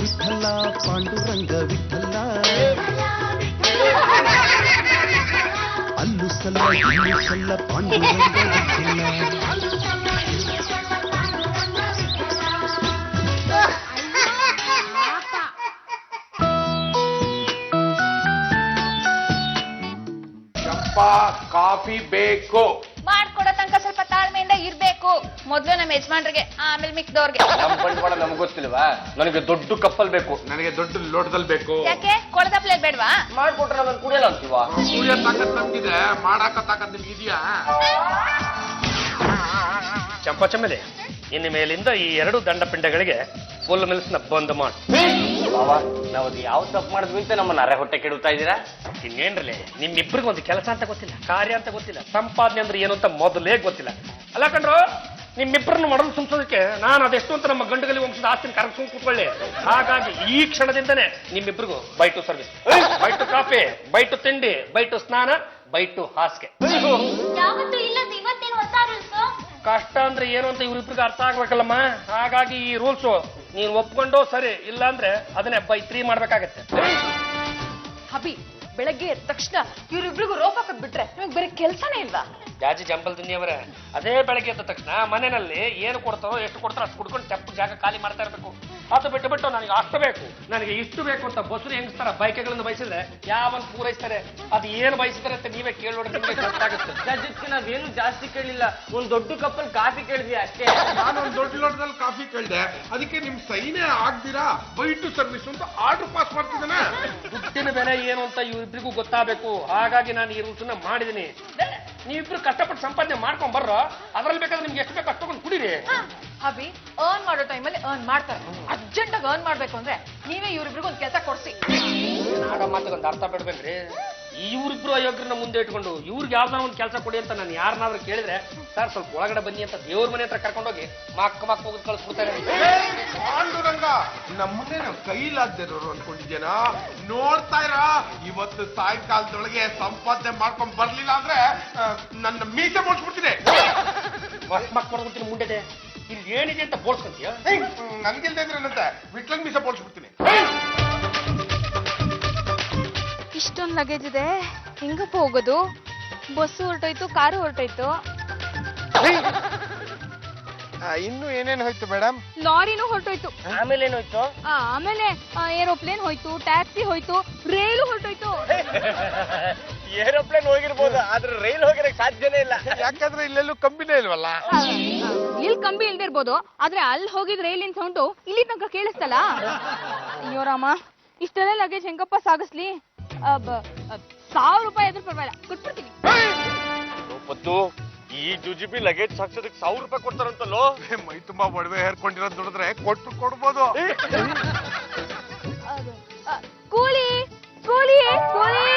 ವಿಠಲ ಪಾಂಡುರಂಗ ವಿಠಲ ಅಲ್ಲು ಸಲ್ಲ ಇಲ್ಲು ಸಲ್ಲ ಪಾಂಡುರಂಗ ವಿಠಲ. ಕಾಫಿ ಬೇಕು ಮಾಡ್ಕೊಡೋ ತನಕ ಸ್ವಲ್ಪ ತಾಳ್ಮೆಯಿಂದ ಇರ್ಬೇಕು. ಮೊದ್ಲು ನಮ್ಮ ಯಜಮಾನ್ರಿಗೆ, ಆಮೇಲೆ ಮಿಕ್ದವ್ರಿಗೆ. ಬಂಡವಾಳ ನಮ್ಗೆ ಗೊತ್ತಿಲ್ವಾ? ನನಗೆ ದೊಡ್ಡ ಕಪ್ಪಲ್ ಬೇಕು, ನನಗೆ ದೊಡ್ಡ ಲೋಟದಲ್ಲಿ ಬೇಕು. ಯಾಕೆ ಕೊಳದ ಪ್ಲೇಟ್ ಬೇಡ್ವಾ? ಮಾಡ್ಕೊಟ್ರೆ ನಾನು ಕುಡಿಯಲ್ಲ ಅಂತೀವ. ಕುಡಿಯೋ ತಾಕತ್ ನಮ್ಗಿದೆ, ಮಾಡಾಕ ತಾಕತ್ ನಿಮ್ಗೆ ಇದೆಯಾ? ಚಂಪಾ ಚಮೇಲೆ, ಇನ್ನು ಮೇಲಿಂದ ಈ 2 ದಂಡಪಿಂಡಗಳಿಗೆ ಫುಲ್ ಮಿಲ್ಸ್ನ ಬಂದ್ ಮಾಡಿ. ಬಾಬಾ, ನಾವು ಅದು ಯಾವ ತಪ್ಪು ಮಾಡಿದ್ವಿ ಅಂತ ನಮ್ಮನ್ನ ಅರೆ ಹೊಟ್ಟೆ ಕೆಡುತ್ತಾ ಇದ್ದೀರಾ? ಇನ್ನೇನ್ರಲ್ಲೇ, ನಿಮ್ಮಿಬ್ರಿಗೆ ಒಂದು ಕೆಲಸ ಅಂತ ಗೊತ್ತಿಲ್ಲ, ಕಾರ್ಯ ಅಂತ ಗೊತ್ತಿಲ್ಲ, ಸಂಪಾದನೆ ಅಂದ್ರೆ ಏನು ಅಂತ ಮೊದಲೇ ಗೊತ್ತಿಲ್ಲ. ಅಲ್ಲ ಕಣ್ರು, ನಿಮ್ಮಿಬ್ಬರನ್ನು ಮಾಡಲು ಸುಮ್ಸೋದಕ್ಕೆ ನಾನು ಅದೆಷ್ಟು ಅಂತ ನಮ್ಮ ಗಂಡುಗಲಿ ವಂಶದ ಆಸ್ತಿನ ಕರೆಸ್ಕೊಂಡು ಕೂತ್ಕೊಳ್ಳಿ. ಹಾಗಾಗಿ ಈ ಕ್ಷಣದಿಂದನೇ ನಿಮ್ಮಿಬ್ರಿಗೂ bye to service, bye to coffee, bye to ತಿಂಡಿ, ಬೈ ಟು ಸ್ನಾನ, ಬೈ ಟು ಹಾಸಿಗೆ. ಯಾವತ್ತೂ ಇಲ್ಲ, ಇವತ್ತೇನು ಹೊಸ ರೂಲ್ಸ್? ಕಷ್ಟ ಅಂದ್ರೆ ಏನು ಅಂತ ಇವ್ರಿಬ್ರಿಗೆ ಅರ್ಥ ಆಗ್ಬೇಕಲ್ಲಮ್ಮ. ಹಾಗಾಗಿ ಈ ರೂಲ್ಸು ನೀನು ಒಪ್ಕೊಂಡು ಸರಿ, ಇಲ್ಲ ಅಂದ್ರೆ ಅದನ್ನೇ ಬೈ 3 ಮಾಡ್ಬೇಕಾಗತ್ತೆ. ಹಬಿ, ಬೆಳಗ್ಗೆ ಎದ್ದ ತಕ್ಷಣ ಇವ್ರಿಬ್ರಿಗೂ ರೋಪ್ ಹಾಕದ್ ಬಿಟ್ರೆ ನಿಮಗೆ ಬೇರೆ ಕೆಲಸನೇ ಇಲ್ವಾ? ಜಾಜಿ ಜಂಬಲ್ ದುನಿಯವರೇ, ಅದೇ ಬೆಳಗ್ಗೆ ಎದ್ದ ತಕ್ಷಣ ಮನೆಯಲ್ಲಿ ಏನು ಕೊಡ್ತಾರೋ ಎಷ್ಟು ಕೊಡ್ತಾರೋ ಅಷ್ಟು ಕುಡ್ಕೊಂಡು ಚಪ್ಪು ಜಾಗ ಖಾಲಿ ಮಾಡ್ತಾ ಇರಬೇಕು. ಅದು ಬಿಟ್ಟು ನನಗೆ ಅಷ್ಟು ಬೇಕು, ನನಗೆ ಇಷ್ಟು ಬೇಕು ಅಂತ ಬಸುರು ಹೆಂಗಿಸ್ತಾರ ಬೈಕೆಗಳನ್ನು ಬಯಸಿದ್ರೆ ಯಾವನ್ ಪೂರೈಸ್ತಾರೆ? ಅದು ಏನು ಬಯಸಿದ್ರೆ ಅಂತ ನೀವೇ ಕೇಳೋಣ, ನಿಮಗೆ ಗೊತ್ತಾಗುತ್ತೆ. ಅದಕ್ಕೆ ನಾವೇನು ಜಾಸ್ತಿ ಕೇಳಿಲ್ಲ, ಒಂದ್ ದೊಡ್ಡ ಕಪ್ಪಲ್ ಕಾಫಿ ಕೇಳಿದ್ವಿ ಅಷ್ಟೇ. ನಾನು ಒಂದ್ ದೊಡ್ಡ ಲೋಟದಲ್ಲಿ ಕಾಫಿ ಕೇಳಿದೆ, ಅದಕ್ಕೆ ನಿಮ್ ಸೈನೇ ಆಗ್ದಿರಾ ಬೈ ಟು ಸರ್ವಿಸ್ ಅಂತ ಆರ್ಡರ್ ಪಾಸ್ ಮಾಡ್ತಿದ್ದಾನೆ. ದುಡ್ಡಿನ ಬೆಲೆ ಏನು ಅಂತ ಇವ್ರಿಬ್ರಿಗೂ ಗೊತ್ತಾಗಬೇಕು. ಹಾಗಾಗಿ ನಾನು ಈ ರೂಲ್ಸನ್ನ ಮಾಡಿದೀನಿ. ನೀವಿಬ್ರು ಕಷ್ಟಪಟ್ಟು ಸಂಪಾದನೆ ಮಾಡ್ಕೊಂಡ್ ಬರ್ರೋ, ಅದ್ರಲ್ಲಿ ಬೇಕಾದ್ರೆ ನಿಮ್ಗೆ ಎಷ್ಟು ಬೇಕು ಅಷ್ಟೊಂದು ಕುಡೀರಿ. ಹಬಿ, ಅರ್ನ್ ಮಾಡೋ ಟೈಮಲ್ಲಿ ಅರ್ನ್ ಮಾಡ್ತಾರೆ. ಅರ್ಜೆಂಟ್ ಆಗಿ ಅರ್ನ್ ಮಾಡ್ಬೇಕು ಅಂದ್ರೆ ನೀವೇ ಇವ್ರಿಬ್ರಿಗೂ ಒಂದು ಕೆಲಸ ಕೊಡ್ಸಿ. ಆಗ ಮಾತುಗೊಂದು ಅರ್ಥ ಬಿಡ್ಬೇಕ್ರಿ. ಇವ್ರಿಬ್ರು ಅಯೋಗ್ಯರನ್ನ ಮುಂದೆ ಇಟ್ಕೊಂಡು ಇವ್ರಿಗೆ ಯಾವ್ದಾರ ಒಂದು ಕೆಲಸ ಕೊಡಿ ಅಂತ ನಾನು ಯಾರನ್ನಾದ್ರೂ ಕೇಳಿದ್ರೆ, ಸರ್ ಸ್ವಲ್ಪ ಒಳಗಡೆ ಬನ್ನಿ ಅಂತ ದೇವ್ರ ಮನೆ ಹತ್ರ ಕರ್ಕೊಂಡೋಗಿ ಮಕ್ಕ ಹೋಗಿ ಕಳಿಸ್ಬಿಡ್ತಾರೆ. ಪಾಂಡುರಂಗ, ನಮ್ಮನ್ನೇ ನಾವು ಕೈಲಾದ್ದಿರೋರು ಅನ್ಕೊಂಡಿದ್ದೇನಾ? ನೋಡ್ತಾ ಇರ, ಇವತ್ತು ಸಾಯಂಕಾಲದೊಳಗೆ ಸಂಪಾದನೆ ಮಾಡ್ಕೊಂಡ್ ಬರ್ಲಿಲ್ಲ ಅಂದ್ರೆ ನನ್ನ ಮೀಸೆ ಬೋಳ್ಸ್ಬಿಡ್ತೀನಿ. ಮಕ್ ಮಾಡ್ಕೊತೀನಿ ಮುಂದೆ ಇಲ್ಲಿ ಏನಿದೆ ಅಂತ ಬೋಳ್ಸ್ಕೊಂತೀಯ? ನನ್ಗಿಲ್ದೇ ಇದ್ರೆ ಏನಂತೆ ವಿಟ್ಲಂಗ್ ಮೀಸೆ ಬೋಳ್ಸ್ಬಿಡ್ತೀನಿ. ಇಷ್ಟೊಂದು ಲಗೇಜ್ ಇದೆ, ಹೆಂಗಪ್ಪ ಹೋಗೋದು? ಬಸ್ಸು ಹೊರಟೋಯ್ತು, ಕಾರು ಹೊರಟೋಯ್ತು, ಇನ್ನು ಏನೇನು ಹೋಯ್ತು ಮೇಡಮ್? ಲಾರಿನೂ ಹೊರಟೋಯ್ತು, ಆಮೇಲೆ ಏನಾಯ್ತು? ಆಮೇಲೆ ಏರೋಪ್ಲೇನ್ ಹೋಯ್ತು, ಟ್ಯಾಕ್ಸಿ ಹೋಯ್ತು, ರೈಲು ಹೊರಟೋಯ್ತು. ಏರೋಪ್ಲೇನ್ ಹೋಗಿರ್ಬೋದು, ಆದ್ರೆ ರೈಲ್ ಹೋಗಿರಕ್ ಸಾಧ್ಯನೇ ಇಲ್ಲ. ಯಾಕಂದ್ರೆ ಇಲ್ಲೆಲ್ಲೂ ಕಂಬಿನೇ ಇಲ್ವಲ್ಲ. ಇಲ್ಲಿ ಕಂಬಿ ಇಲ್ದಿರ್ಬೋದು, ಆದ್ರೆ ಅಲ್ಲಿ ಹೋಗಿದ್ ರೈಲಿನ ಸೌಂಡು ಇಲ್ಲಿ ತನಕ ಕೇಳಿಸ್ತಲ್ಲ. ಅಯ್ಯೋ ರಾಮ, ಇಷ್ಟೆಲ್ಲ ಲಗೇಜ್ ಹೆಂಗಪ್ಪ ಸಾಗಿಸ್ಲಿ? 1000 ರೂಪಾಯಿ ಆದ್ರೂ ಪರವಾಗಿಲ್ಲ, ಕೊಟ್ಬಿಡ್ತೀನಿ. ಈ ಜುಜಿಬಿ ಲಗೇಜ್ ಸಾಕ್ಸೋದಕ್ಕೆ 1000 ರೂಪಾಯಿ ಕೊಡ್ತಾರಂತಲ್ಲೋ? ಮೈ ತುಂಬಾ ಒಡವೆ ಹೇರ್ಕೊಂಡಿರೋದು ನೋಡಿದ್ರೆ ಕೊಡ್ಬೋದು. ಕೂಲಿ ಕೂಲಿ ಕೂಲಿ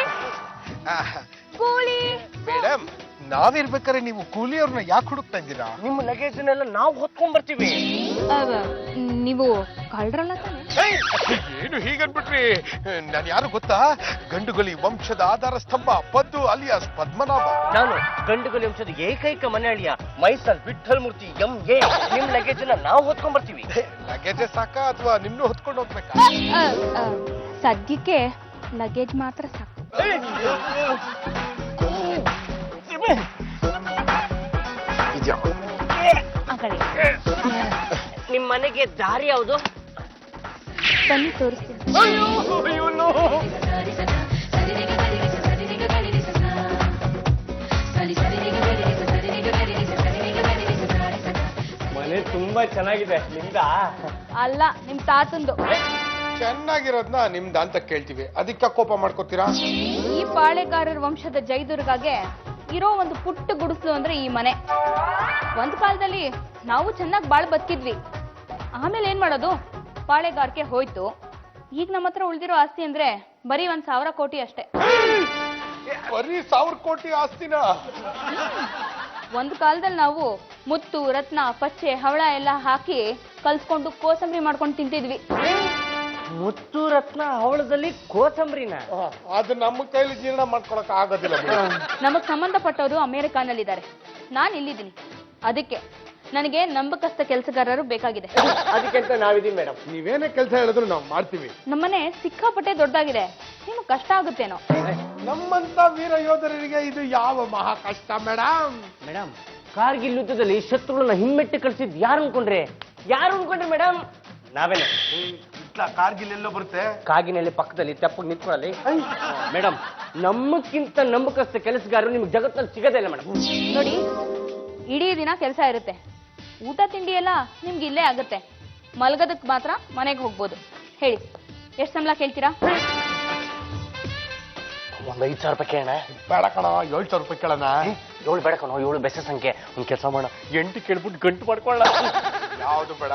ಕೂಲಿ. ಮೇಡಮ್, ನಾವಿರ್ಬೇಕಾದ್ರೆ ನೀವು ಕೂಲಿಯವ್ರನ್ನ ಯಾಕೆ ಹುಡುಕ್ತಾ ಇದ್ದೀರಾ? ನಿಮ್ಮ ಲಗೇಜ್ನೆಲ್ಲ ನಾವು ಹೊತ್ಕೊಂಡ್ ಬರ್ತೀವಿ. ನೀವು ಕಳ್ರಲ್ಲ ತಾನೆ? ಏನು ಹೀಗನ್ಬಿಟ್ರಿ? ನಾನು ಯಾರು ಗೊತ್ತಾ? ಗಂಡುಗಲಿ ವಂಶದ ಆಧಾರ ಸ್ತಂಭ ಪದ್ದು ಅಲಿಯಾಸ್ ಪದ್ಮನಾಭ. ನಾನು ಗಂಡುಗಲಿ ವಂಶದ ಏಕೈಕ ಮನೆಯಾಳಿಯ ಮೈಸಲ್ ವಿಠಲ್ ಮೂರ್ತಿ MA. ನಿಮ್ ಲಗೇಜ್ ನಾವು ಹೊತ್ಕೊಂಡ್ ಬರ್ತೀವಿ. ಲಗೇಜ್ ಸಾಕ ಅಥವಾ ನಿಮ್ನು ಹೊತ್ಕೊಂಡು ಹೋಗ್ಬೇಕಾ? ಸದ್ಯಕ್ಕೆ ಲಗೇಜ್ ಮಾತ್ರ ಸಾಕು. ಆ ಕಡೆ ನಿಮ್ ಮನೆಗೆ ದಾರಿ ಯಾವುದು? ಬನ್ನಿ ತೋರಿಸ್ತೀನಿ. ಮನೆ ತುಂಬಾ ಚೆನ್ನಾಗಿದೆ. ನಿಮ್ದ? ಅಲ್ಲ, ನಿಮ್ ತಾತಂದು. ಚೆನ್ನಾಗಿರೋದ್ನ ನಿಮ್ದ ಅಂತ ಕೇಳ್ತೀವಿ, ಅದಕ್ಕೆ ಕೋಪ ಮಾಡ್ಕೋತೀರಾ? ಈ ಪಾಳೆಗಾರರ ವಂಶದ ಜಯದುರ್ಗಗೆ ಇರೋ ಒಂದು ಪುಟ್ಟ ಗುಡಿಸಲು ಅಂದ್ರೆ ಈ ಮನೆ. ಒಂದ್ ಕಾಲದಲ್ಲಿ ನಾವು ಚೆನ್ನಾಗಿ ಬಾಳ್ ಬದುಕಿದ್ವಿ. ಆಮೇಲೆ ಏನ್ ಮಾಡೋದು? ಪಾಳೆಗಾರಿಕೆ ಹೋಯ್ತು. ಈಗ ನಮ್ಮ ಹತ್ರ ಉಳಿದಿರೋ ಆಸ್ತಿ ಅಂದ್ರೆ ಬರೀ 1000 ಕೋಟಿ ಅಷ್ಟೇ. ಬರೀ 1000 ಕೋಟಿ ಆಸ್ತಿನ? ಒಂದು ಕಾಲದಲ್ಲಿ ನಾವು ಮುತ್ತು, ರತ್ನ, ಪಚ್ಚೆ, ಹವಳ ಎಲ್ಲ ಹಾಕಿ ಕಲ್ಸ್ಕೊಂಡು ಕೋಸಂಬರಿ ಮಾಡ್ಕೊಂಡು ತಿಂತಿದ್ವಿ. ಮುತ್ತು, ರತ್ನ, ಹವಳದಲ್ಲಿ ಕೋಸಂಬರಿನ? ಅದು ನಮ್ಮ ಕೈಲಿ ಜೀರ್ಣ ಮಾಡ್ಕೊಳಕ್ ಆಗೋದಿಲ್ಲ. ನಮಗ್ ಸಂಬಂಧಪಟ್ಟವರು ಅಮೆರಿಕಾನಲ್ಲಿದ್ದಾರೆ, ನಾನು ಇಲ್ಲಿದ್ದೀನಿ. ಅದಕ್ಕೆ ನನಗೆ ನಂಬಕಸ್ತ ಕೆಲಸಗಾರರು ಬೇಕಾಗಿದೆ. ಅದಕ್ಕೆಂತ ನಾವಿದೀವಿ ಮೇಡಮ್. ನೀವೇನೇ ಕೆಲಸ ಹೇಳಿದ್ರು ನಾವು ಮಾಡ್ತೀವಿ. ನಮ್ಮನೆ ಸಿಕ್ಕಾಪಟ್ಟೆ ದೊಡ್ಡದಾಗಿದೆ, ನಿಮ್ಗೆ ಕಷ್ಟ ಆಗುತ್ತೇನೋ. ನಮ್ಮಂತ ವೀರ ಯೋಧರಿಗೆ ಇದು ಯಾವ ಮಹಾ ಕಷ್ಟ ಮೇಡಮ್. ಮೇಡಮ್, ಕಾರ್ಗಿಲ್ ಯುದ್ಧದಲ್ಲಿ ಶತ್ರುಗಳನ್ನ ಹಿಮ್ಮೆಟ್ಟಿ ಕಳಿಸಿದ್ ಯಾರು ಅನ್ಕೊಂಡ್ರೆ ಮೇಡಮ್? ನಾವೇನೆ. ಕಾರ್ಗಿಲ್ ಎಲ್ಲೋ ಬರುತ್ತೆ? ಕಾಗಿನಲ್ಲಿ ಪಕ್ಕದಲ್ಲಿ ತೆಪ್ಪಗೆ ನಿಂತ್ಕೊಳ್ಳಿ ಮೇಡಮ್. ನಮ್ಮಕ್ಕಿಂತ ನಂಬಕಸ್ತ ಕೆಲಸಗಾರರು ನಿಮ್ಗೆ ಜಗತ್ತಲ್ಲಿ ಸಿಗೋದೇ ಇಲ್ಲ ಮೇಡಮ್. ನೋಡಿ, ಇಡೀ ದಿನ ಕೆಲಸ ಇರುತ್ತೆ, ಊಟ ತಿಂಡಿ ಎಲ್ಲ ನಿಮ್ಗೆ ಇಲ್ಲೇ ಆಗುತ್ತೆ, ಮಲಗೋದಕ್ಕೆ ಮಾತ್ರ ಮನೆಗೆ ಹೋಗ್ಬೋದು. ಹೇಳಿ, ಎಷ್ಟು ಸಂಬಳ ಕೇಳ್ತೀರಾ? ಒಂದ್ 5,000 ರೂಪಾಯಿ ಕೇಳೋಣ. ಬೇಡ ಕಣ, 7,000 ರೂಪಾಯಿ ಕೇಳೋಣ. 7 ಬೇಡ ಕಣೋ, 7 ಬೆಸ ಸಂಖ್ಯೆ. ಒಂದ್ ಕೆಲಸ ಮಾಡೋಣ, 8 ಕೇಳ್ಬಿಟ್ಟು ಗಂಟು ಮಾಡ್ಕೊಳ್ಳ. ಯಾವ್ದು ಬೇಡ,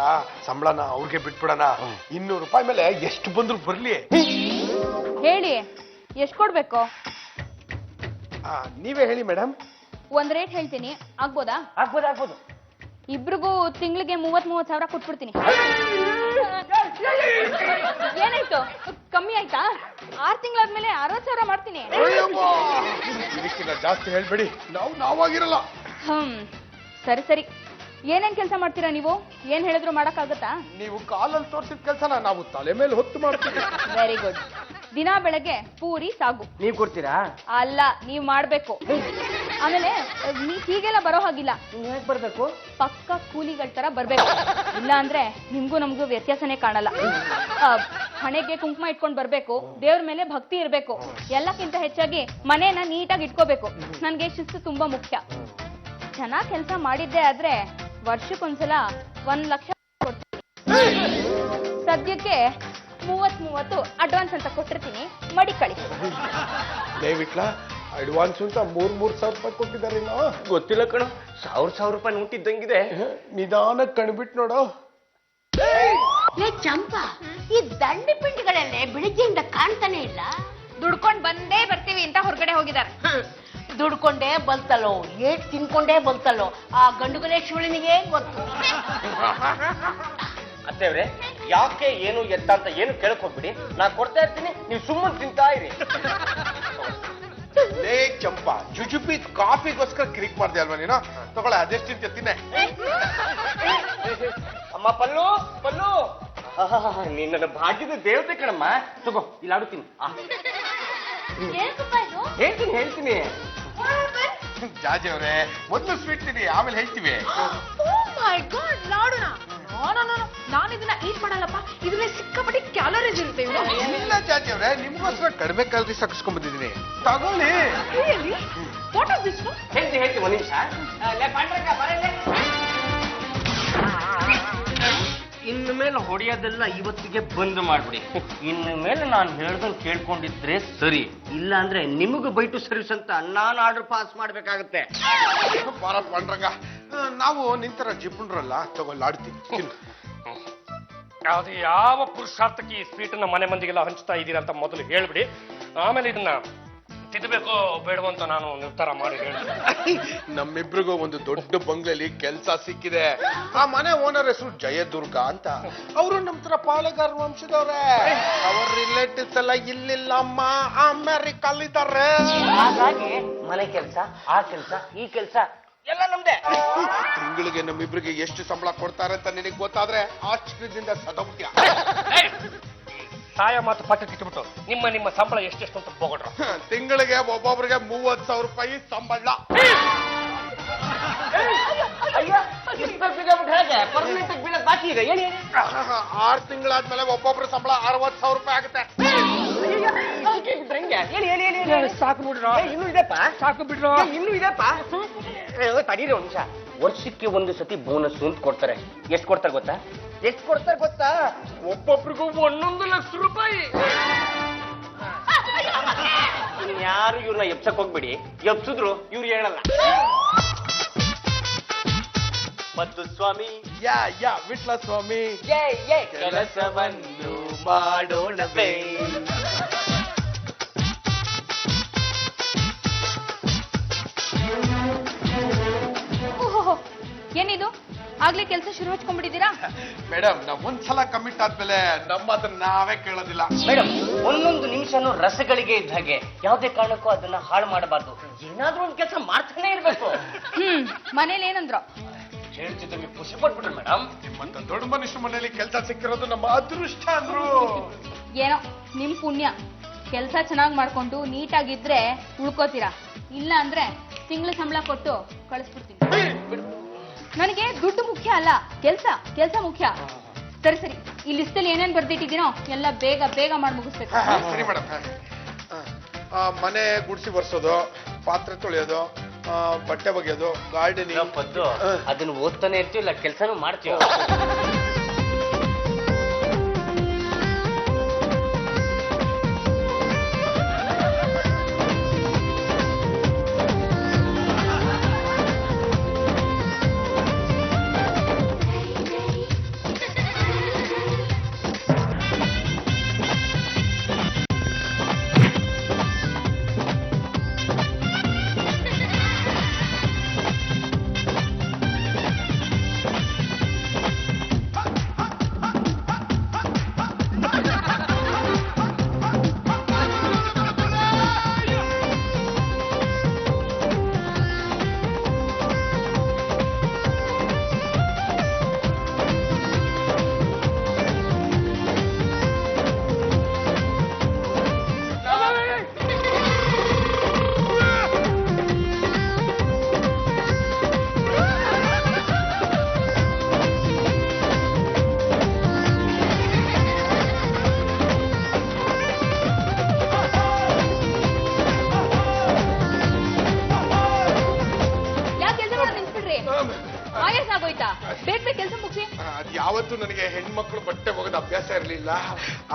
ಸಂಬಳನ ಅವ್ರಿಗೆ ಬಿಟ್ಬಿಡೋಣ. 200 ರೂಪಾಯಿ ಮೇಲೆ ಎಷ್ಟು ಬಂದ್ರು ಬರ್ಲಿ. ಹೇಳಿ, ಎಷ್ಟು ಕೊಡ್ಬೇಕು? ನೀವೇ ಹೇಳಿ ಮೇಡಮ್. ಒಂದ್ ರೇಟ್ ಹೇಳ್ತೀನಿ, ಆಗ್ಬೋದಾ? ಆಗ್ಬೋದು. ಇಬ್ರಿಗೂ ತಿಂಗಳಿಗೆ 30,000 ಸಾವಿರ ಕೊಟ್ಬಿಡ್ತೀನಿ. ಏನಾಯ್ತು, ಕಮ್ಮಿ ಆಯ್ತಾ? 6 ತಿಂಗಳಾದ್ಮೇಲೆ 60,000 ಮಾಡ್ತೀನಿ. ಇದಕ್ಕಿಂತ ಜಾಸ್ತಿ ಹೇಳ್ಬೇಡಿ, ನಾವಾಗಿರಲ್ಲ. ಸರಿ. ಏನೇನ್ ಕೆಲಸ ಮಾಡ್ತೀರಾ ನೀವು? ಏನ್ ಹೇಳಿದ್ರು ಮಾಡಕ್ಕಾಗತ್ತಾ? ನೀವು ಕಾಲಲ್ಲಿ ತೋರಿಸಿದ ಕೆಲಸನ ನಾವು ತಲೆ ಮೇಲೆ ಹೊತ್ತು ಮಾಡ್ತೀವಿ. Very good. ದಿನ ಬೆಳಗ್ಗೆ ಪೂರಿ ಸಾಗು. ನೀವ್ ಕೊಡ್ತೀರಾ? ಅಲ್ಲ, ನೀವ್ ಮಾಡ್ಬೇಕು. ಆಮೇಲೆ ನೀವ್ ಹೀಗೆಲ್ಲ ಬರೋ ಹಾಗಿಲ್ಲ. ನೀವ್ ಹೇಗ್ ಬರ್ಬೇಕು? ಪಕ್ಕ ಕೂಲಿಗಳ ತರ ಬರ್ಬೇಕು. ಇಲ್ಲ ಅಂದ್ರೆ ನಿಮ್ಗೂ ನಮ್ಗೂ ವ್ಯತ್ಯಾಸನೇ ಕಾಣಲ್ಲ. ಹಣೆಗೆ ಕುಂಕುಮ ಇಟ್ಕೊಂಡ್ ಬರ್ಬೇಕು, ದೇವ್ರ ಮೇಲೆ ಭಕ್ತಿ ಇರ್ಬೇಕು, ಎಲ್ಲಕ್ಕಿಂತ ಹೆಚ್ಚಾಗಿ ಮನೇನ ನೀಟಾಗಿ ಇಟ್ಕೋಬೇಕು. ನನ್ಗೆ ಶಿಸ್ತು ತುಂಬಾ ಮುಖ್ಯ. ಚೆನ್ನಾಗ್ ಕೆಲಸ ಮಾಡಿದ್ದೆ ಆದ್ರೆ ವರ್ಷಕ್ಕೊಂದ್ಸಲ 1 ಲಕ್ಷ ಕೊಡ್ತೀನಿ. ಸದ್ಯಕ್ಕೆ 30 ಅಡ್ವಾನ್ಸ್ ಅಂತ ಕೊಟ್ಟಿರ್ತೀನಿ, ಮಡಿ ಕಳಿಸಿ. ದಯವಿಟ್ಲ ಅಡ್ವಾನ್ಸ್ ಅಂತ 3,000 ರೂಪಾಯಿ ಕೊಟ್ಟಿದ್ದಾರೆ. ಗೊತ್ತಿಲ್ಲ ಕಣೋ, 1,000 ರೂಪಾಯಿ ನೋಟಿದ್ದಂಗಿದೆ. ನಿಧಾನಕ್ಕೆ ಕಣ್ಬಿಟ್ಟು ನೋಡು. ಏ ಚಂಪಾ, ಈ ದಂಡಿ ಪಿಂಡಿಗಳಲ್ಲೇ ಬೆಳಿಗ್ಗೆಯಿಂದ ಕಾಣ್ತಾನೆ ಇಲ್ಲ. ದುಡ್ಕೊಂಡ್ ಬಂದೇ ಬರ್ತೀವಿ ಅಂತ ಹೊರಗಡೆ ಹೋಗಿದ್ದಾರೆ. ದುಡ್ಕೊಂಡೇ ಬಲ್ತಲ್ಲೋ, ಏಟ್ ತಿನ್ಕೊಂಡೇ ಬಲ್ತಲ್ಲೋ, ಆ ಗಂಡುಗಲೇ ಶಿವಳಿನಿಗೆ ಗೊತ್ತು. ಅತ್ತೇವ್ರೆ, ಯಾಕೆ ಏನು ಎತ್ತ ಅಂತ ಏನು ಕೇಳಕ್ ಹೋಗ್ಬಿಡಿ, ನಾ ಕೊಡ್ತಾ ಇರ್ತೀನಿ, ನೀವು ಸುಮ್ಮನೆ ತಿಂತಾ ಇರಿ. ಲೇ ಚಂಪಾ, ಜುಜುಬಿ ಕಾಫಿಗೋಸ್ಕರ ಕ್ಲಿಕ್ ಮಾಡ್ದೆ ಅಲ್ವಾ ನೀನು? ತಗೊಳ್ಳ, ಅದೆಷ್ಟಿಂತ ತಿನ್ನೆ. ಅಮ್ಮ ಪಲ್ಲು, ನೀನ್ ನನ್ನ ಭಾಗ್ಯದ ದೇವತೆ ಕಣಮ್ಮ. ತಗೋ, ಇಲ್ಲಿ ಆಡುತ್ತೀನಿ. ಹೇಳ್ತೀನಿ. ಜಾಜಿ ಅವ್ರೆ, ಮೊದಲು ಸ್ವೀಟ್ ತಿನ್ನಿ, ಆಮೇಲೆ ಹೇಳ್ತೀವಿ. ನಾನು ಇದನ್ನ ಈಟ್ ಮಾಡಲ್ಲಪ್ಪ, ಇದನ್ನ ಸಿಕ್ಕಾಪಟ್ಟೆ ಕ್ಯಾಲರೀಸ್ ಇರುತ್ತೆ. ಇಲ್ಲ ಜಾಜಿ ಅವ್ರೆ, ನಿಮ್ಗೋಸ್ಕರ ಕಡಿಮೆ ಕ್ಯಾಲರೀಸ್ ಹಾಕಿಸ್ಕೊಂಡ್ ಬಂದಿದ್ದೀನಿ, ತಗೊಳ್ಳಿ. ಹೇಳ್ತೀನಿ, ಒಂದ್ ನಿಮಿಷ. ಇನ್ನು ಮೇಲೆ ಹೊಡೆಯೋದೆಲ್ಲ ಇವತ್ತಿಗೆ ಬಂದ್ ಮಾಡ್ಬಿಡಿ. ಇನ್ನು ಮೇಲೆ ನಾನು ಹೇಳ್ದಂಗೆ ಕೇಳ್ಕೊಂಡಿದ್ರೆ ಸರಿ, ಇಲ್ಲ ಅಂದ್ರೆ ನಿಮಗೂ ಬೈಟು ಸರ್ವಿಸ್ ಅಂತ ನಾನು ಆರ್ಡರ್ ಪಾಸ್ ಮಾಡ್ಬೇಕಾಗತ್ತೆ. ಬಾರ ಪಾಂಡ್ರಂಗ, ನಾವು ನಿಂತರ ಜಿಪ್ಪುಂಡ್ರಲ್ಲ, ತಗೊಳ್ಳಿ ಆಡ್ತೀವಿ. ಅದು ಯಾವ ಪುರುಷಾರ್ಥಕ್ಕೆ ಈ ಸ್ವೀಟನ್ನ ಮನೆ ಮಂದಿಗೆಲ್ಲ ಹಂಚ್ತಾ ಇದ್ದೀರಾ ಅಂತ ಮೊದಲು ಹೇಳ್ಬಿಡಿ. ಆಮೇಲೆ ಇದನ್ನ ತಿದ್ದಬೇಕೋ ಬೇಡವೋ ಅಂತ ನಾನು ನಿರ್ಧಾರ ಮಾಡಿ ಹೇಳ್ತೀನಿ. ನಮ್ಮಿಬ್ರಿಗೂ ಒಂದು ದೊಡ್ಡ ಬಂಗ್ಲೆಲಿ ಕೆಲಸ ಸಿಕ್ಕಿದೆ. ಆ ಮನೆ ಓನರ್ ಹೆಸರು ಜಯದುರ್ಗ ಅಂತ. ಅವರು ನಮ್ ತರ ಪಾಳೆಗಾರ ವಂಶದವ್ರೆ. ಅವ್ರ ರಿಲೇಟಿವ್ಸ್ ಎಲ್ಲ ಇಲ್ಲಿಲ್ಲಮ್ಮ, ಅಮೆರಿಕಲ್ಲಿದ್ದಾರೆ. ಹಾಗಾಗಿ ಮನೆ ಕೆಲಸ, ಆ ಕೆಲಸ, ಈ ಕೆಲಸ ಎಲ್ಲ ನಮ್ದೆ. ತಿಂಗಳಿಗೆ ನಮ್ಮಿಬ್ರಿಗೆ ಎಷ್ಟು ಸಂಬಳ ಕೊಡ್ತಾರೆ ಅಂತ ನಿನಗೆ ಗೊತ್ತಾದ್ರೆ ಆಶ್ಚರ್ಯದಿಂದ ಸದೌಟ್ಯ. ಸಾಯ ಮಾತು ಪಕ್ಕ ಇಟ್ಬಿಟ್ಟು ನಿಮ್ಮ ಸಂಬಳ ಎಷ್ಟೆಷ್ಟು ಅಂತ ಹೋಗೋಡ್ರ. ತಿಂಗಳಿಗೆ ಒಬ್ಬೊಬ್ರಿಗೆ 30,000 ರೂಪಾಯಿ ಸಂಬಳ. ಬಾಕಿ ಇದೆ. 6 ತಿಂಗಳಾದ್ಮೇಲೆ ಒಬ್ಬೊಬ್ರ ಸಂಬಳ 60,000 ರೂಪಾಯಿ ಆಗುತ್ತೆ. ಸಾಕು ಬಿಡ್ರ, ಇನ್ನೂ ಇದೆಪ್ಪ, ಸಾಕು ಬಿಡ್ರ, ಇನ್ನೂ ಇದೆಪ್ಪ. ತಡೀರಿ ಒಂದ್ ನಿಮಿಷ. ವರ್ಷಕ್ಕೆ ಒಂದು ಸತಿ ಬೋನಸ್ ಅಂತ ಕೊಡ್ತಾರೆ. ಎಷ್ಟು ಕೊಡ್ತಾರೆ ಗೊತ್ತಾ? ಒಬ್ಬೊಬ್ರಿಗೂ 1 ಲಕ್ಷ ರೂಪಾಯಿ. ಯಾರು ಇವ್ರನ್ನ ಎಪ್ಸಕ್ ಹೋಗ್ಬಿಡಿ, ಎಪ್ಸಿದ್ರು ಇವ್ರು ಹೇಳಲ್ಲ. ಮತ್ತು ಸ್ವಾಮಿ, ಯಾ ವಿಟ್ಲ ಸ್ವಾಮಿ, ಕೆಲಸವನ್ನು ಮಾಡೋಣವೇ. ಏನಿದು, ಆಗ್ಲೇ ಕೆಲಸ ಶುರು ಹಚ್ಕೊಂಡ್ಬಿಟ್ಟಿದ್ದೀರಾ? ಮೇಡಮ್, ನಾವ್ ಒಂದ್ಸಲ ಕಮಿಟ್ ಆದ್ಮೇಲೆ ನಮ್ಮ ಅದನ್ನ ನಾವೇ ಕೇಳೋದಿಲ್ಲ. ಮೇಡಮ್, ಒಂದೊಂದು ನಿಮಿಷನೂ ರಸಗಳಿಗೆ ಇದ್ದ ಹಾಗೆ, ಯಾವುದೇ ಕಾರಣಕ್ಕೂ ಅದನ್ನ ಹಾಳು ಮಾಡಬಾರ್ದು. ಏನಾದ್ರೂ ಒಂದು ಕೆಲಸ ಮಾಡ್ತಾನೆ ಇರ್ಬೇಕು. ಮನೇಲಿ ಏನಂದ್ರು? ಹೇಳ್ತಿದ್ದಂಗೆ ಖುಷಿ ಪಟ್ಬಿಟ್ರಿ ಮೇಡಮ್. ನಿಮ್ಮಂತ ದೊಡ್ಡ ಮನುಷ್ಯ ಮನೆಯಲ್ಲಿ ಕೆಲಸ ಸಿಕ್ಕಿರೋದು ನಮ್ಮ ಅದೃಷ್ಟ ಅಂದ್ರು. ಏನೋ ನಿಮ್ ಪುಣ್ಯ. ಕೆಲಸ ಚೆನ್ನಾಗಿ ಮಾಡ್ಕೊಂಡು ನೀಟಾಗಿದ್ರೆ ಉಳ್ಕೋತೀರಾ, ಇಲ್ಲ ಅಂದ್ರೆ ತಿಂಗಳ ಸಂಬಳ ಕೊಟ್ಟು ಕಳಿಸ್ಬಿಡ್ತೀನಿ. ನನಗೆ ದುಡ್ಡು ಮುಖ್ಯ ಅಲ್ಲ, ಕೆಲ್ಸ ಮುಖ್ಯ. ಸರಿ ಸರಿ, ಈ ಲಿಸ್ಟಲ್ಲಿ ಏನೇನ್ ಬರ್ದಿಟ್ಟಿದ್ದೀನೋ ಎಲ್ಲ ಬೇಗ ಬೇಗ ಮಾಡಿ ಮುಗಿಸ್ಬೇಕು. ಸರಿ ಮೇಡಮ್. ಮನೆ ಗುಡಿಸಿ ಬರ್ಸೋದು, ಪಾತ್ರೆ ತೊಳೆಯೋದು, ಬಟ್ಟೆ ಒಗೆಯೋದು, ಗಾರ್ಡನಿಂಗ್. ಪದ್ದು ಅದನ್ನ ಓದ್ತಾನೆ ಇರ್ತೀವಿ, ಕೆಲಸನೂ ಮಾಡ್ತೀವಿ. ಆಗೋಯ್ತಾ? ಬೇಗ ಬೇಗ ಕೆಲಸ ಮುಗಿಸಿ. ಅದ್ ಯಾವತ್ತೂ ನನಗೆ ಹೆಣ್ಮಕ್ಳು ಬಟ್ಟೆ ಒಗೆದ ಅಭ್ಯಾಸ ಇರ್ಲಿಲ್ಲ.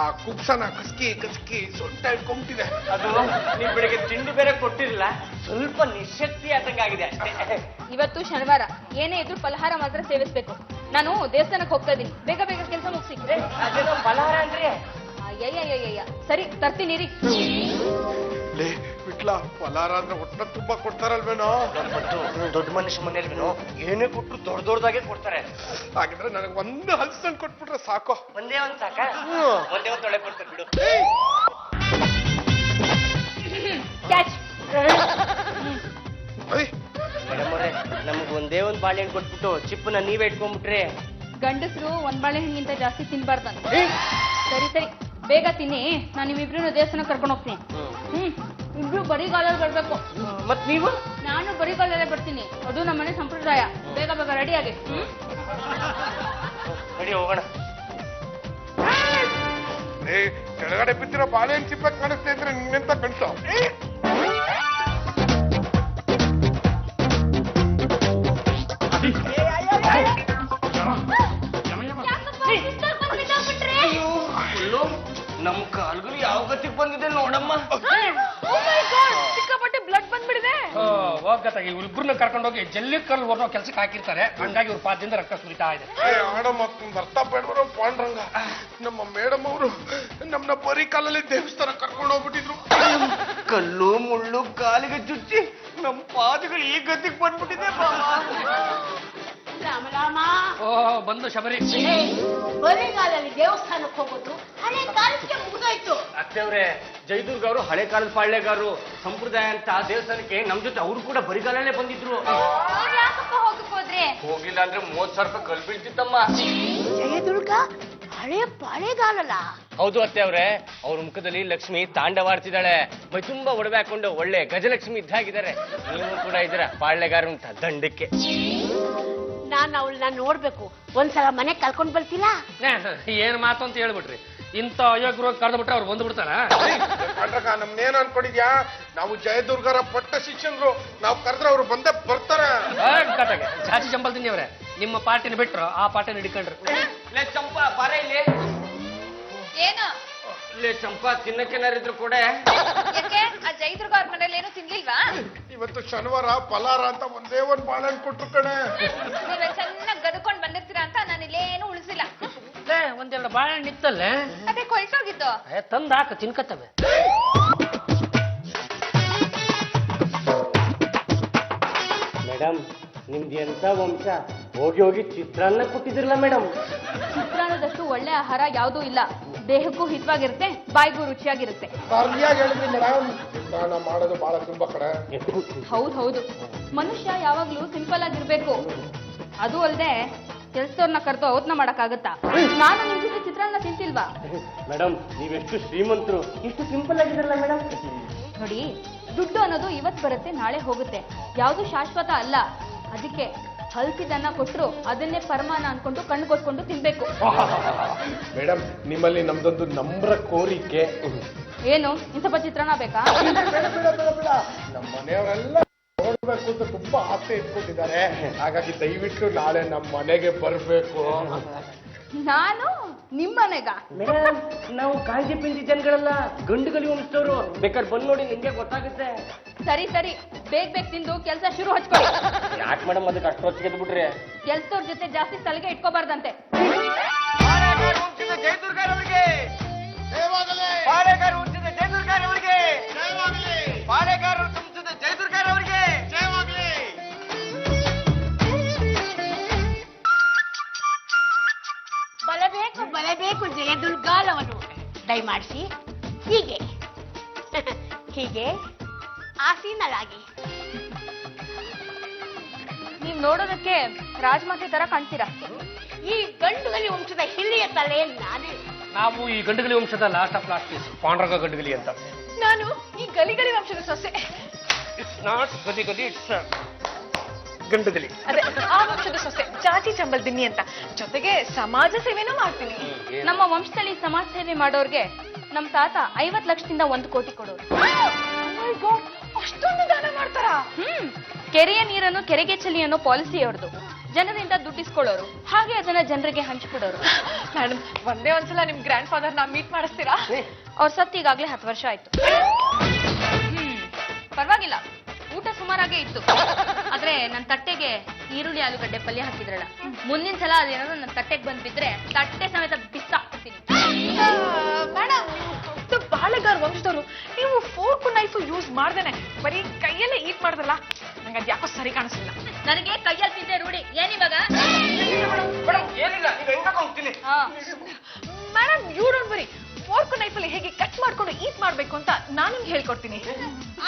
ಆ ಕುಕ್ಸನ ಕಸ್ಕಿ ಸೊಂಟ ಇಟ್ಕೊಂಬಿಟ್ಟಿದೆ. ಅದು ನೀವು ಬೆಳಿಗ್ಗೆ ತಿಂಡಿ ಬೇರೆ ಕೊಟ್ಟಿರಲಿಲ್ಲ, ಸ್ವಲ್ಪ ನಿಶಕ್ತಿ ಆದಂಗಾಗಿದೆ ಅಷ್ಟೇ. ಇವತ್ತು ಶನಿವಾರ, ಏನೇ ಇದ್ರು ಫಲಹಾರ ಮಾತ್ರ ಸೇವಿಸ್ಬೇಕು. ನಾನು ದೇವಸ್ಥಾನಕ್ಕೆ ಹೋಗ್ತಾ ಇದೀನಿ, ಬೇಗ ಬೇಗ ಕೆಲಸ ಮುಗಿಸಿ. ಅದೇನೋ ಫಲಹಾರ ಅಂದ್ರೆ ಅಯ್ಯಯ್ಯಯ್ಯ, ಸರಿ ತರ್ತೀನಿ ರೀ. ಲೇ ಬಿಟ್ಲಾ, ಫಲಾರ ಅಂದ್ರೆ ಹೊಟ್ಟೆ ತುಂಬಾ ಕೊಡ್ತಾರಲ್ವೇನೋ. ದೊಡ್ಡ ಮನುಷ್ಯ ಮನೇಲಿ ಏನೇ ಕೊಟ್ರು ದೊಡ್ಡದಾಗೆ ಕೊಡ್ತಾರೆ. ಹಾಗಿದ್ರೆ ನನಗೆ ಒಂದು ಹಲ್ಸನ್ ಕೊಟ್ಬಿಟ್ರೆ ಸಾಕು. ಒಂದೇ ಒಂದ್ ಸಾಕ? ಒಂದೇ ಒಂದ್ ತೊಳೆ ಕೊಡ್ತಾರೆ ಬಿಡು. ಕ್ಯಾಚ್. ಮೇಡಮ್ ಅವರೇ, ನಮ್ಗೆ ಒಂದೇ ಒಂದ್ ಬಾಳೆಹಣ್ಣು ಕೊಟ್ಬಿಟ್ಟು ಚಿಪ್ಪನ್ನ ನೀವೇ ಇಟ್ಕೊಂಡ್ಬಿಟ್ರೆ. ಗಂಡಸರು ಒಂದ್ ಬಾಳೆಹಣ್ಣಿಗಿಂತ ಜಾಸ್ತಿ ತಿನ್ಬಾರ್ದಂತ. ಸರಿ ಸರಿ, ಬೇಗ ತಿನ್ನಿ, ನಾನು ನಿಮ್ಮಿಬ್ರು ದೇವಸ್ಥಾನಕ್ಕೆ ಕರ್ಕೊಂಡು ಹೋಗ್ತೀನಿ. ಇಬ್ರು ಬರಿಗಾಲಲ್ಲಿ ಬರ್ಬೇಕು. ಮತ್ ನೀವು? ನಾನು ಬರಿಗಾಲಲ್ಲೇ ಬರ್ತೀನಿ, ಅದು ನಮ್ಮನೆ ಸಂಪ್ರದಾಯ. ಬೇಗ ಬೇಗ ರೆಡಿ ಆಗಿ. ರೆಡಿ, ಹೋಗೋಣ. ಕೆಳಗಡೆ ಬಿದ್ದಿರೋ ಬಾಳೆಹಣ್ಣು ಚಿಪ್ಪ ಕಾಣಿಸ್ತಾ ಇದ್ರೆ ನಿನ್ನೆಂತ ಕಣ್ಸೋ. ನಮ್ ಕಾಲ್ಗಳು ಯಾವ ಗತಿಗೆ ಬಂದಿದೆ ನೋಡಮ್ಮ. ಸಿಕ್ಕಾಪಟ್ಟೆ ಬ್ಲಡ್ ಬಂದ್ಬಿಡಿದೆ. ಹೋಗತ್ತಾಗಿ ಇವ್ರಿಬ್ರನ್ನ ಕರ್ಕೊಂಡೋಗಿ ಜಲ್ಲಿ ಕಲ್ಲು ಹೊರಡೋ ಕೆಲ್ಸಕ್ಕೆ ಹಾಕಿರ್ತಾರೆ. ಹಂಗಾಗಿ ಇವ್ರ ಪಾದದಿಂದ ರಕ್ತ ಸುರಿತಾ ಇದೆ. ಆಡಮ್ಮ, ಅರ್ಥ ಬೇಡವರು ಪಾಂಡ್ರಂಗ. ನಮ್ಮ ಮೇಡಮ್ ಅವರು ನಮ್ನ ಬರೀ ಕಾಲಲ್ಲಿ ದೇವಸ್ಥಾನ ಕರ್ಕೊಂಡು ಹೋಗ್ಬಿಟ್ಟಿದ್ರು. ಕಲ್ಲು ಮುಳ್ಳು ಕಾಲಿಗೆ ಚುಚ್ಚಿ ನಮ್ ಪಾದಗಳು ಈ ಗತಿಗೆ ಬಂದ್ಬಿಟ್ಟಿದೆ. ರಾಮರಾಮ, ಬಂದು ಶಬರಿ. ಬರಿಗಾಲಲ್ಲಿ ದೇವಸ್ಥಾನಕ್ಕೆ ಹೋಗೋದು ಹಳೆ ಕಾಲಕ್ಕೆ ಮುಗಿದೋಯ್ತು. ಅತ್ತೆಯವ್ರೆ, ಜಯದುರ್ಗ ಅವರು ಹಳೆ ಕಾಲದ ಪಾಳ್ಯಗಾರರು, ಸಂಪ್ರದಾಯ ಅಂತ ಆ ದೇವಸ್ಥಾನಕ್ಕೆ ನಮ್ ಜೊತೆ ಅವರು ಕೂಡ ಬರಿಗಾಲಲ್ಲೇ ಬಂದಿದ್ರು. ಯಾಕಪ್ಪ ಹೋಗಕ್ ಹೋದ್ರೆ? ಹೋಗಿಲ್ಲ ಅಂದ್ರೆ 30,000 ರೂಪಾಯಿ ಕಲ್ ಬೀಳ್ತಿತ್ತಮ್ಮ. ಜಯದುರ್ಗ ಹಳೆ ಪಾಳೆಗಾಲಲ್ಲ? ಹೌದು ಅತ್ತೆ ಅವ್ರೆ, ಅವ್ರ ಮುಖದಲ್ಲಿ ಲಕ್ಷ್ಮಿ ತಾಂಡವಾಡ್ತಿದ್ದಾಳೆ. ಮೈ ತುಂಬಾ ಒಡವೆ ಹಾಕೊಂಡು ಒಳ್ಳೆ ಗಜಲಕ್ಷ್ಮಿ ಇದ್ದಾಗಿದ್ದಾರೆ. ನೀವು ಕೂಡ ಇದ್ದೀರ ಪಾಳ್ಯಗಾರ ಅಂತ ದಂಡಕ್ಕೆ. ನಾನು ಅವಳನ್ನ ನೋಡ್ಬೇಕು, ಒಂದ್ಸಲ ಮನೆ ಕರ್ಕೊಂಡ್ ಬರ್ತೀನ? ಏನ್ ಮಾತು ಅಂತ ಹೇಳ್ಬಿಟ್ರಿ. ಇಂಥ ಅಯೋಗ್ಯರು ಕರೆದು ಬಿಟ್ರೆ ಅವ್ರು ಬಂದು ಬಿಡ್ತಾರ. ಪಾಂಡ್ರಂಗ, ನಮ್ನೇನ್ ಅನ್ಕೊಂಡಿದ್ಯಾ? ನಾವು ಜಯದುರ್ಗರ ಪಟ್ಟ ಶಿಷ್ಯನ್ರು. ನಾವು ಕರೆದ್ರೆ ಅವ್ರು ಬಂದೇ ಬರ್ತಾರೆ. ಜಾಸ್ತಿ ಚಂಬಲ್ ತಿಂದಿವ್ರೆ. ನಿಮ್ಮ ಪಾರ್ಟಿನ ಬಿಟ್ರು ಆ ಪಾರ್ಟಿನ ಹಿಡ್ಕೊಂಡ್ರು. ಚಂಪಾ ಬಾರ ಇಲ್ಲಿ. ಏನು ಲೇ ಚಂಪಾ, ತಿನ್ನಕ್ಕೇನಾರಿದ್ರು ಕೂಡ. ಯಾಕೆ ಆ ಜೈದುರ್ಗ ಅವ್ರ ಮನೇಲಿ ಏನು ತಿನ್ಲಿಲ್ವಾ? ಇವತ್ತು ಶನಿವಾರ ಫಲಾರ ಅಂತ ಒಂದೇ ಒಂದ್ ಬಾಳೆಹಣ್ಣು ಕೊಟ್ರು ಕಣೆ. ನೀವೇ ಚೆನ್ನಾಗಿ ಗದ್ಕೊಂಡ್ ಬಂದಿರ್ತೀರಾ ಅಂತ ನಾನು ಇಲ್ಲೇನು ಉಳಿಸಿಲ್ಲ. ಒಂದೆರಡು ಬಾಳೆಹಣ್ಣು ಇತ್ತಲ್ಲೇ, ಅದೇ ಕೊಳ್ತೋಗಿದ್ದು. ತಂದು ಹಾಕ ತಿನ್ಕತ್ತವೆ. ಮೇಡಮ್, ನಿಮ್ದು ಎಂತ ವಂಶ, ಹೋಗಿ ಹೋಗಿ ಚಿತ್ರಾನ್ನ ಕೊಟ್ಟಿದ್ರಲ್ಲ ಮೇಡಮ್. ಚಿತ್ರಾನ್ನದಷ್ಟು ಒಳ್ಳೆ ಆಹಾರ ಯಾವುದೂ ಇಲ್ಲ. ದೇಹಕ್ಕೂ ಹಿತವಾಗಿರುತ್ತೆ, ಬಾಯಿಗೂ ರುಚಿಯಾಗಿರುತ್ತೆ. ಸರಿಯಾಗಿ ಹೇಳಿದ್ರಿ ಮೇಡಮ್. ಚಿತ್ರಾನ್ನ ಮಾಡೋದು ಬಹಳ ತುಂಬಾ ಕಡೆ. ಹೌದು, ಮನುಷ್ಯ ಯಾವಾಗ್ಲೂ ಸಿಂಪಲ್ ಆಗಿರ್ಬೇಕು. ಅದು ಅಲ್ಲದೆ ಕೆಲ್ಸದವ್ರನ್ನ ಕರೆದು ಔತ್ನ ಮಾಡಕ್ಕಾಗತ್ತಾ? ನಾನು ನಿಮ್ ಜೊತೆ ಚಿತ್ರಾನ್ನ ತಿಂತಿಲ್ವಾ? ಮೇಡಮ್ ನೀವೆಷ್ಟು ಶ್ರೀಮಂತರು, ಎಷ್ಟು ಸಿಂಪಲ್ ಆಗಿದ್ರಲ್ಲ ಮೇಡಮ್. ನೋಡಿ, ದುಡ್ಡು ಅನ್ನೋದು ಇವತ್ತು ಬರುತ್ತೆ, ನಾಳೆ ಹೋಗುತ್ತೆ, ಯಾವುದು ಶಾಶ್ವತ ಅಲ್ಲ. ಅದಕ್ಕೆ ಹಲ್ಸಿದನ್ನ ಕೊಟ್ರು ಅದನ್ನೇ ಪರಮಾನ ಅನ್ಕೊಂಡು ಕಣ್ಣು ಕೊಟ್ಕೊಂಡು ತಿನ್ಬೇಕು. ಮೇಡಮ್, ನಿಮ್ಮಲ್ಲಿ ನಮ್ದೊಂದು ನಮ್ರ ಕೋರಿಕೆ. ಏನು, ಇಂಥ ಚಿತ್ರಾನ್ನ ಬೇಕಾ? ನಮ್ಮ ಮನೆಯವರೆಲ್ಲ ನೋಡ್ಬೇಕು ಅಂತ ತುಂಬಾ ಆಸೆ ಇಟ್ಕೊಂಡಿದ್ದಾರೆ. ಹಾಗಾಗಿ ದಯವಿಟ್ಟು ನಾಳೆ ನಮ್ಮ ಮನೆಗೆ ಬರ್ಬೇಕು. ನಾನು ನಿಮ್ಮನೆಗ? ಮೇಡಮ್ ನಾವು ಕಾಂಜಿ ಪಿಂಜಿ ಜನಗಳೆಲ್ಲ ಗಂಡುಗಲಿ ವಂಶದವರು, ಬೇಕಾದ್ರೆ ಬಂದ್ ನೋಡಿ ನಿಮ್ಗೆ ಗೊತ್ತಾಗುತ್ತೆ. ಸರಿ ಸರಿ, ಬೇಗ ತಿಂದು ಕೆಲಸ ಶುರು ಹಚ್ಕೊಳ್ಳಿ. ಯಾಕೆ ಮೇಡಮ್ ಅದಕ್ಕೆ ಅಷ್ಟು ಹೊತ್ತಿಗೆ ಬಿಟ್ರೆ? ಕೆಲ್ಸದವ್ರ ಜೊತೆ ಜಾಸ್ತಿ ಸಲಿಗೆ ಇಟ್ಕೋಬಾರ್ದಂತೆ. ಬಲಬೇಕು ಬಲಬೇಕು ಜಯದುರ್ಗಾಲವನು ದಯಮಾಡಿಸಿ ಹೀಗೆ ಹೀಗೆ ಆಸೀನರಾಗಿ. ನೀವ್ ನೋಡೋದಕ್ಕೆ ರಾಜಮಾತೆ ತರ ಕಾಣ್ತೀರಾ. ಈ ಗಂಡುಗಲಿ ವಂಶದ ಹಿರಿಯ ತಲೆ ನಾನೇ. ನಾವು ಈ ಗಂಡುಗಲಿ ವಂಶದ last of last piece, Pandranga Gandugali ಅಂತ. ನಾನು ಈ ಗಲಿಗಲಿ ವಂಶದ ಸೊಸೆ. It's not Galigali, it's Gandugali. ಅದೇ ಆ ವಂಶದ ಸೊಸೆ ಚಾಚಿ ಚಂಬಲ್ದಿನಿ ಅಂತ. ಜೊತೆಗೆ ಸಮಾಜ ಸೇವೆನೂ ಮಾಡ್ತೀನಿ. ನಮ್ಮ ವಂಶದಲ್ಲಿ ಸಮಾಜ ಸೇವೆ ಮಾಡೋರ್ಗೆ ನಮ್ ತಾತ 50 ಲಕ್ಷದಿಂದ 1 ಕೋಟಿ ಕೊಡೋರು. ಅಷ್ಟೊಂದು ದಾನ ಮಾಡ್ತಾರಾ? ಕೆರೆಯ ನೀರನ್ನು ಕೆರೆಗೆ ಚೆಲ್ಲಿ ಅನ್ನೋ ಪಾಲಿಸಿ ಅವ್ರದ್ದು. ಜನರಿಂದ ದುಡ್ಡಿಸ್ಕೊಳ್ಳೋರು, ಹಾಗೆ ಅದನ್ನ ಜನರಿಗೆ ಹಂಚಿಕೊಡೋರು. ಮೇಡಮ್, ಒಂದೇ ಒಂದ್ಸಲ ನಿಮ್ ಗ್ರ್ಯಾಂಡ್ ಫಾದರ್ ನಾ ಮೀಟ್ ಮಾಡಿಸ್ತೀರಾ? ಅವ್ರ ಸತ್ತು ಈಗಾಗ್ಲೇ 10 ವರ್ಷ ಆಯ್ತು. ಪರವಾಗಿಲ್ಲ, ಊಟ ಸುಮಾರಾಗೇ ಇತ್ತು. ಆದ್ರೆ ನನ್ನ ತಟ್ಟೆಗೆ ಈರುಳ್ಳಿ ಆಲೂಗಡ್ಡೆ ಪಲ್ಯ ಹಾಕಿದ್ರಲ್ಲ, ಮುಂದಿನ ಸಲ ಅದೇನಾದ್ರು ನನ್ನ ತಟ್ಟೆಗೆ ಬಂದ್ ಬಿದ್ರೆ ತಟ್ಟೆ ಸಮೇತ ಬಿಸಾಕ್ತೀನಿ. ಮೇಡಮ್, ಬಾಳೆಗಾರ್ ವಂಶದವರು ನೀವು ಫೋರ್ಕು ನೈಫು ಯೂಸ್ ಮಾಡ್ದೇನೆ ಬರೀ ಕೈಯಲ್ಲೇ ಈಟ್ ಮಾಡಿದ್ರಲ್ಲ, ನಂಗೆ ಅದ್ಯಾಕೋ ಸರಿ ಕಾಣಿಸ್ಲಿಲ್ಲ. ನನಗೆ ಕೈಯಲ್ಲಿ ತಿಂದೆ ರೂಢಿ. ಏನಿವಾಗ? Madam, you don't worry, fork ನೈಫಲ್ಲಿ ಹೇಗೆ ಕಟ್ ಮಾಡ್ಕೊಂಡು ಈಟ್ ಮಾಡ್ಬೇಕು ಅಂತ ನಾನು ನಿಮ್ಗೆ ಹೇಳ್ಕೊಡ್ತೀನಿ.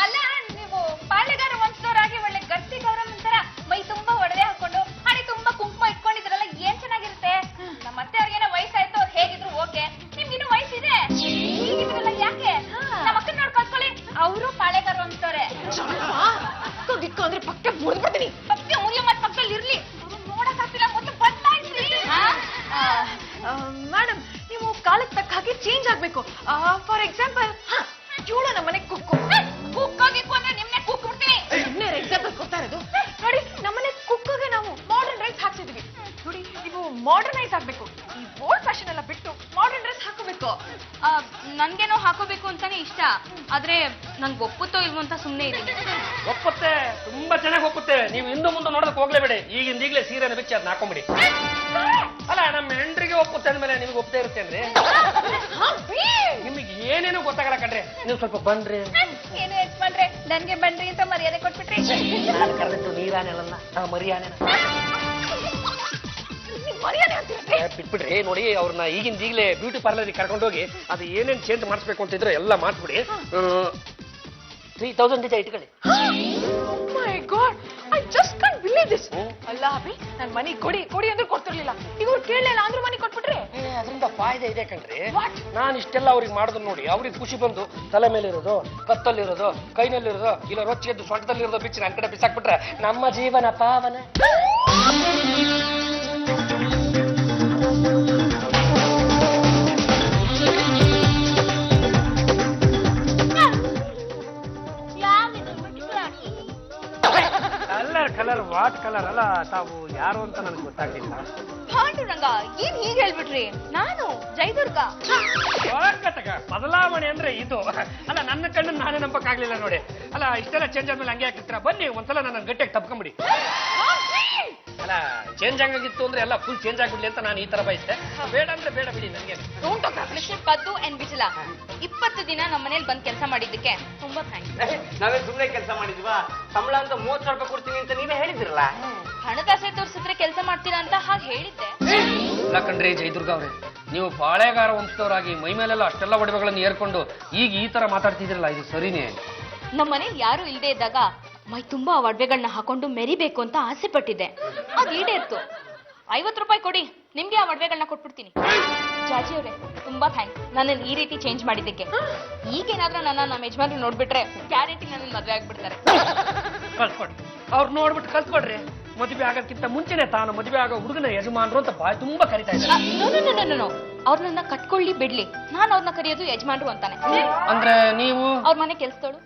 ಅಲ್ಲ, ನೀವು ಬಾಳೆಗಾರ ವಂಶದವರಾಗಿ ಒಳ್ಳೆ ಗಟ್ಟಿ ಗೌರವ ತರ ಮೈ ತುಂಬಾ ಒಡವೆ ಹಾಕೊಂಡು ಹಣೆ ತುಂಬಾ ಕುಂಕುಮ ಇಟ್ಕೊಂಡಿದ್ರಲ್ಲ, ಏನ್ ಚೆನ್ನಾಗಿರುತ್ತೆ. ನಮ್ಮ ಅತ್ತೆ ಅವ್ರಿಗೇನೋ ವಯಸ್ಸಾಯ್ತು, ಅವ್ರು ಹೇಗಿದ್ರು ಓಕೆ, ನಿಮ್ಗಿನ್ನೂ ವಯಸ್ಸಿದೆ, ಹೀಗಿದ್ರಲ್ಲ ಯಾಕೆ? ನಮ್ಮ ಅಕ್ಕನ ನೋಡಿ ಕಲ್ತ್ಕೊಳ್ಳಿ, ಅವರು ಬಾಳೆಗಾರ ವಂಶದವ್ರೆ. ದಿಕ್ಕು ಅಂದ್ರೆ ಪಕ್ಕ ಮುರಿದ್ಬಿಡ್ತೀನಿ. ಪಕ್ಕ ಮುರಿಯೋ ಮತ್ ಪಕ್ಕದಲ್ಲಿ ಇರ್ಲಿ, ನೋಡಕ್ ಆಗ್ತಿಲ್ಲ, ಮೊದಲು ಬದಲಾಯಿಸಿ. ಮೇಡಮ್, ನೀವು ಕಾಲಕ್ಕೆ ತಕ್ಕ ಹಾಗೆ ಚೇಂಜ್ ಆಗ್ಬೇಕು. ಫಾರ್ ಎಕ್ಸಾಂಪಲ್, ಇವಳು ನಮ್ಮನೆ ಕುಕ್ಕು. ಕುಕ್ಕೋಗಿಕ್ಕು ಅಂದ್ರೆ ನಿಮ್ನೆ ಕುಕ್ ಬಿಡ್ತೀನಿ. ಎಕ್ಸಾಂಪಲ್ ಕೊಡ್ತಾ ಇರೋದು ನೋಡಿ. ನಮ್ಮನೆ ಕುಕ್ಕಿಗೆ ನಾವು ಮಾಡರ್ನ್ ರೈಸ್ ಹಾಕ್ಸಿದ್ವಿ. ನೋಡಿ, ನೀವು ಮಾಡರ್ನೈಸ್ ಆಗ್ಬೇಕು. ಈ ಓಲ್ಡ್ ಫ್ಯಾಷನ್ ಎಲ್ಲ ಬಿಟ್ಟು ಮಾಡರ್ನ್ ರೈಸ್ ಹಾಕೋಬೇಕು. ನನ್ಗೇನೋ ಹಾಕೋಬೇಕು ಅಂತಾನೆ ಇಷ್ಟ, ಆದ್ರೆ ನಂಗೆ ಒಪ್ಪುತ್ತೋ ಇಲ್ವೋ ಅಂತ ಸುಮ್ನೆ ಇದೀನಿ. ಒಪ್ಪುತ್ತೆ, ತುಂಬಾ ಚೆನ್ನಾಗಿ ಒಪ್ಪುತ್ತೆ. ನೀವು ಹಿಂದೆ ಮುಂದೆ ನೋಡೋದಕ್ಕೆ ಹೋಗ್ಲೇಬೇಡಿ. ಈಗಿಂದೀಗ್ಲೇ ಸೀರೆನ ಬಿಚ್ಚಿ ಅದನ್ನ ಹಾಕೊಂಬಿಡಿ. ಅಲ್ಲ, ನಮ್ಮ ಹೆಂಡ್ರಿಗೆ ಒಪ್ಪುತ್ತೆ ಅಂದ್ಮೇಲೆ ನಿಮ್ಗೆ ಒಪ್ಪದೇ ಇರುತ್ತೆ ಅಂದ್ರೆ ನಿಮಗೆ ಏನೇನೋ ಗೊತ್ತಾಗಲ್ಲ ಕಣ್ರಿ. ನೀವು ಸ್ವಲ್ಪ ಬನ್ರಿ. ಏನು ಯಜಮಾನ್ರೆ, ನನ್ಗೆ ಬನ್ರಿ ಅಂತ ಮರ್ಯಾದೆ ಕೊಟ್ಬಿಟ್ರಿ. ನಾನು ಕರೆದಿಟ್ಟು ನೀರಾನೆಲ್ಲ ಮರಿಯಾನೆ ಮರ್ಯಾದೆ ಅಂತಿರುತ್ತೆ. ಬಿಟ್ಬಿಡ್ರಿ. ನೋಡಿ, ಅವ್ರನ್ನ ಈಗಿಂದೀಗ್ಲೇ ಬ್ಯೂಟಿ ಪಾರ್ಲರ್ಗೆ ಕರ್ಕೊಂಡೋಗಿ ಅದು ಏನೇನು ಚೇಂಜ್ ಮಾಡಿಸ್ಬೇಕು ಅಂತಿದ್ರೆ ಎಲ್ಲ ಮಾಡಿಸ್ಬಿಡಿ. 3000 ಇದೆ ಇಟ್ಕೊಳ್ಳಿ. My god, I just can't believe this. ಅಲ್ಲ ಅಭಿ, ನನ್ ಮನಿ ಕೊಡಿ ಕೊಡಿ ಅಂದ್ರೆ ಕೊಡ್ತಿರ್ಲಿಲ್ಲ, ಈಗ ಅವ್ರು ಕೇಳಲಿಲ್ಲ ಅಂದ್ರೂ ಮನಿ ಕೊಟ್ಬಿಟ್ರೆ. ಅದರಿಂದ ಫಾಯ್ದೆ ಇದೆ ಕಣ್ರಿ. ನಾನು ಇಷ್ಟೆಲ್ಲ ಅವ್ರಿಗೆ ಮಾಡೋದನ್ನ ನೋಡಿ ಅವ್ರಿಗೆ ಖುಷಿ ಬಂದು ತಲೆ ಮೇಲೆ ಇರೋದು, ಕತ್ತಲ್ಲಿರೋದು, ಕೈನಲ್ಲಿರೋದು, ಇಲ್ಲ ರೊಚ್ಚಿಗೆದ್ದು ಸೊಂಟದಲ್ಲಿರೋದು ಬಿಚ್ಚಿ ನನ್ನ ಕಡೆ ಬಿಸಾಕ್ಬಿಟ್ರೆ ನಮ್ಮ ಜೀವನ ಪಾವನ. ಕಲರ್ ವಾಟ್ ಕಲರ್ ಅಲ್ಲ, ತಾವು ಯಾರು ಅಂತ ನನಗೆ ಗೊತ್ತಾಗ್ಲಿಲ್ಲ. ಪಾಂಡುರಂಗ, ಏನ್ ಹೀಗೆ ಹೇಳ್ಬಿಟ್ರಿ? ನಾನು ಜಯದುರ್ಗ. ಬದಲಾವಣೆ ಅಂದ್ರೆ ಇದು ಅಲ್ಲ. ನನ್ನ ಕಣ್ಣನ್ನು ನಾನೇ ನಂಬಕ್ಕಾಗ್ಲಿಲ್ಲ ನೋಡಿ. ಅಲ್ಲ, ಇಷ್ಟೆಲ್ಲ ಚೇಂಜ್ ಆದ್ಮೇಲೆ ಹಂಗೆ ಹಾಕಿರ್ತೀರ? ಬನ್ನಿ ಒಂದ್ಸಲ ನನ್ನ ಗಟ್ಟಿಯಾಗಿ ತಪ್ಕೊಂಬಿಡಿ. ಅಲ್ಲ, ಚೇಂಜ್ ಆಗಿತ್ತು ಅಂದ್ರೆ ಎಲ್ಲ ಫುಲ್ ಚೇಂಜ್ ಆಗ್ಬಿಡ್ಲಿ ಅಂತ ನಾನು ಈ ತರ ಬಯಸ್ತೆ. ಬೇಡ ಅಂದ್ರೆ ಬೇಡ ಬಿಡಿ, ನನಗೆ. ಮಿಸ್ಟರ್ ಪದ್ದು ಅಂಡ್ ವಿಜಲ, 20 ದಿನ ನಮ್ಮ ಮನೇಲಿ ಬಂದ್ ಕೆಲಸ ಮಾಡಿದ್ದಕ್ಕೆ ತುಂಬಾ ಥ್ಯಾಂಕ್ಸ್. ನಾವೇ ಸುಮ್ಮನೆ ಕೆಲಸ ಮಾಡಿದ್ವಾ? ಸಂಬಳ ಅಂತ 30,000 ರೂಪಾಯಿ ಕೊಡ್ತೀನಿ ಅಂತ ನೀವೇ ಹೇಳಿದ್ರಲ್ಲ. ಹಣಕಾಸೆ ತೋರಿಸಿದ್ರೆ ಕೆಲಸ ಮಾಡ್ತೀರಾ ಅಂತ ಹಾಗೆ ಹೇಳಿದ್ದೆ. ಇಲ್ಲ ಕಣ್ರಿ ಜಯದುರ್ಗ ಅವ್ರೆ, ನೀವು ಬಾಳೆಗಾರ ವಂಶದವರಾಗಿ ಮೈ ಮೇಲೆಲ್ಲ ಅಷ್ಟೆಲ್ಲ ಒಡವೆಗಳನ್ನು ಏರ್ಕೊಂಡು ಈಗ ಈ ತರ ಮಾತಾಡ್ತಿದ್ರಲ್ಲ, ಇದು ಸರಿನೇ? ನಮ್ಮ ಮನೇಲಿ ಯಾರು ಇಲ್ಲದೆ ಇದ್ದಾಗ ಮೈ ತುಂಬಾ ಆ ಒಡವೆಗಳನ್ನ ಹಾಕೊಂಡು ಮೆರಿಬೇಕು ಅಂತ ಆಸೆ ಪಟ್ಟಿದ್ದೆ. ಅದು ಈಡೇರ್ತು. 50 ರೂಪಾಯಿ ಕೊಡಿ, ನಿಮ್ಗೆ ಆ ಒಡವೆಗಳನ್ನ ಕೊಟ್ಬಿಡ್ತೀನಿ. ಜಾಜಿ ಅವ್ರೆ, ತುಂಬಾ ಥ್ಯಾಂಕ್ಸ್ ನನ್ನನ್ನು ಈ ರೀತಿ ಚೇಂಜ್ ಮಾಡಿದ್ದಕ್ಕೆ. ಈಗೇನಾದ್ರೂ ನಮ್ಮ ಯಜಮಾನ್ರು ನೋಡ್ಬಿಟ್ರೆ ಗ್ಯಾರಂಟಿ ನನ್ನ ಮದ್ವೆ ಆಗ್ಬಿಡ್ತಾರೆ. ಕಲ್ಸ್ಕೊಡ್ರಿ, ಅವ್ರು ನೋಡ್ಬಿಟ್ಟು ಕಲ್ಸ್ಕೊಡ್ರಿ. ಮದುವೆ ಆಗೋಕ್ಕಿಂತ ಮುಂಚೆನೆ ತಾನು ಮದುವೆ ಆಗೋ ಹುಡುಗನ ಯಜಮಾನ್ರು ಅಂತ ಬಾಯ್ ತುಂಬಾ ಕರಿತಾ ಇದ್ದಾರೆ. ಅವ್ರ ನನ್ನ ಕಟ್ಕೊಳ್ಳಿ ಬಿಡ್ಲಿ, ನಾನು ಅವ್ರನ್ನ ಕರೆಯೋದು ಯಜಮಾನ್ರು ಅಂತಾನೆ. ಅಂದ್ರೆ ನೀವು ಅವ್ರ ಮನೆ ಕೆಲ್ಸದೋಳು.